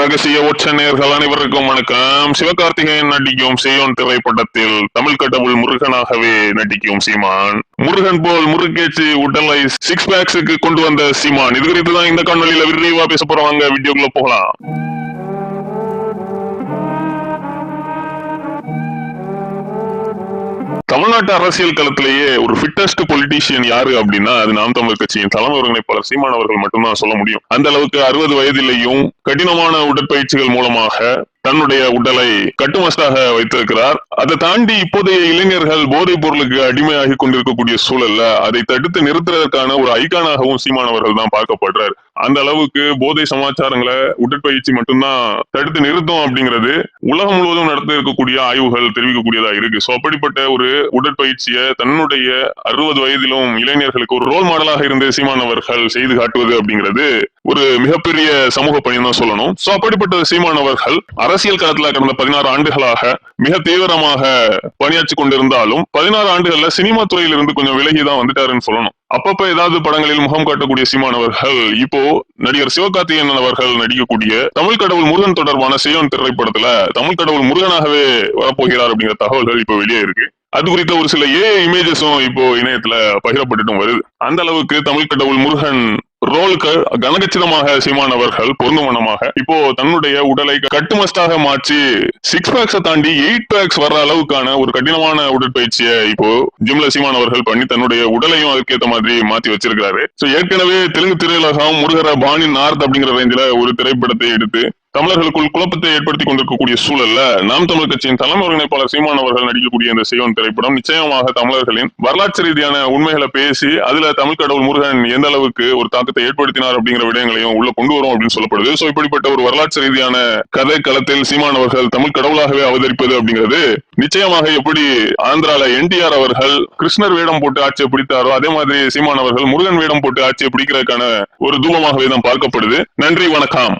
ரகசிய ஒற்ற நேயர்கள் அனைவருக்கும் வணக்கம். சிவகார்த்திகேயன் நடிக்கும் செய்யோன் திரைப்படத்தில் தமிழ் கடவுள் முருகனாகவே நடிக்கும் சீமான், முருகன் போல் முருகேற்றி உடலை சிக்ஸ் பேக்ஸுக்கு கொண்டு வந்த சீமான். இது குறித்து தான் இந்த காணொலியில விரிவா பேச போறவங்க. வீடியோக்குள்ள போகலாம். தமிழ்நாட்டு அரசியல் களத்திலேயே ஒரு ஃபிட்டஸ்ட் பொலிட்டீஷியன் யாரு அப்படின்னா அது நாம் தமிழர் கட்சியின் தலைமை ஒருங்கிணைப்பாளர் சீமான் அவர்கள் மட்டும்தான் சொல்ல முடியும். அந்த அளவுக்கு 60 வயதிலேயும் கடினமான உடற்பயிற்சிகள் மூலமாக தன்னுடைய உடலை கட்டுமஸ்தாக வைத்திருக்கிறார். அதை தாண்டி இப்போதைய இளைஞர்கள் போதைப் பொருளுக்கு அடிமையாகி கொண்டிருக்கக்கூடிய சூழல்ல அதை தடுத்து நிறுத்துவதற்கான ஒரு ஐகானாகவும் சீமானவர்கள் தான் பார்க்கப்படுறார். அந்த அளவுக்கு போதை சமாச்சாரங்களை உடற்பயிற்சி மட்டும்தான் தடுத்து நிறுத்தும் அப்படிங்கிறது உலகம் முழுவதும் நடத்த இருக்கக்கூடிய ஆய்வுகள் தெரிவிக்கக்கூடியதா இருக்கு. சோ அப்படிப்பட்ட ஒரு உடற்பயிற்சியை தன்னுடைய 60 வயதிலும் இளைஞர்களுக்கு ஒரு ரோல் மாடலாக இருந்து சீமானவர்கள் செய்து காட்டுவது அப்படிங்கிறது ஒரு மிகப்பெரிய சமூக பணி தான் சொல்லணும். சோ அப்படிப்பட்ட சீமானவர்கள் அரசியல் களத்துல கடந்த 16 ஆண்டுகளாக மிக தீவிரமாக பணியாற்றி கொண்டிருந்தாலும் 16 ஆண்டுகள்ல சினிமா துறையிலிருந்து கொஞ்சம் விலகிதான் வந்துட்டாருன்னு சொல்லணும். அப்பப்ப ஏதாவது படங்களில் முகம் காட்டக்கூடிய சீமானவர்கள் இப்போ நடிகர் சிவகார்த்திகேயன் அவர்கள் நடிக்கக்கூடிய தமிழ் கடவுள் முருகன் தொடர்பான செய்யோன் திரைப்படத்துல தமிழ் கடவுள் முருகனாகவே வரப்போகிறார் அப்படிங்கிற தகவல்கள் இப்போ வெளியே இருக்கு. அது குறித்த ஒரு சில இமேஜஸும் இப்போ இணையத்துல பகிரப்பட்டுட்டும் வருது. அந்த அளவுக்கு தமிழ் கடவுள் முருகன் ரோலுக்கு கனகச்சிதமாக சீமானவர்கள் பொருந்துமனமாக இப்போ தன்னுடைய உடலை கட்டுமஸ்டாக மாற்றி 6 பேக்ஸை தாண்டி 8 பேக்ஸ் வர்ற அளவுக்கான ஒரு கடினமான உடற்பயிற்சியை இப்போ ஜிம்ல சீமானவர்கள் பண்ணி தன்னுடைய உடலையும் அதுக்கேற்ற மாதிரி மாத்தி வச்சிருக்காரு. சோ ஏற்கனவே தெலுங்கு திரையுலகம் முருகர பாணி நார்த் அப்படிங்கிற ரேஞ்சில ஒரு திரைப்படத்தை எடுத்து தமிழர்களுக்குள் குழப்பத்தை ஏற்படுத்திக் கொண்டிருக்கக்கூடிய சூழல்ல நாம் தமிழ் கட்சியின் தலைமை ஒருங்கிணைப்பாளர் சீமான் அவர்கள் நடிக்கக்கூடிய இந்த செய்யோன் திரைப்படம் நிச்சயமாக தமிழர்களின் வரலாற்று ரீதியான உண்மைகளை பேசி அதுல தமிழ் கடவுள் முருகன் எந்த அளவுக்கு ஒரு தாக்கத்தை ஏற்படுத்தினார் அப்படிங்கிற விடயங்களையும் உள்ள கொண்டு வரும் அப்படின்னு சொல்லப்படுது. சோ இப்படிப்பட்ட ஒரு வரலாற்று ரீதியான கதை களத்தில் சீமான் அவர்கள் தமிழ் கடவுளாகவே அவதரிப்பது அப்படிங்கிறது நிச்சயமாக எப்படி ஆந்திரால என்டிஆர் அவர்கள் கிருஷ்ணர் வேடம் போட்டு ஆட்சியை பிடித்தாரோ அதே மாதிரி சீமான் அவர்கள் முருகன் வேடம் போட்டு ஆட்சியை பிடிக்கிறதுக்கான ஒரு தூபமாகவே தான் பார்க்கப்படுது. நன்றி, வணக்கம்.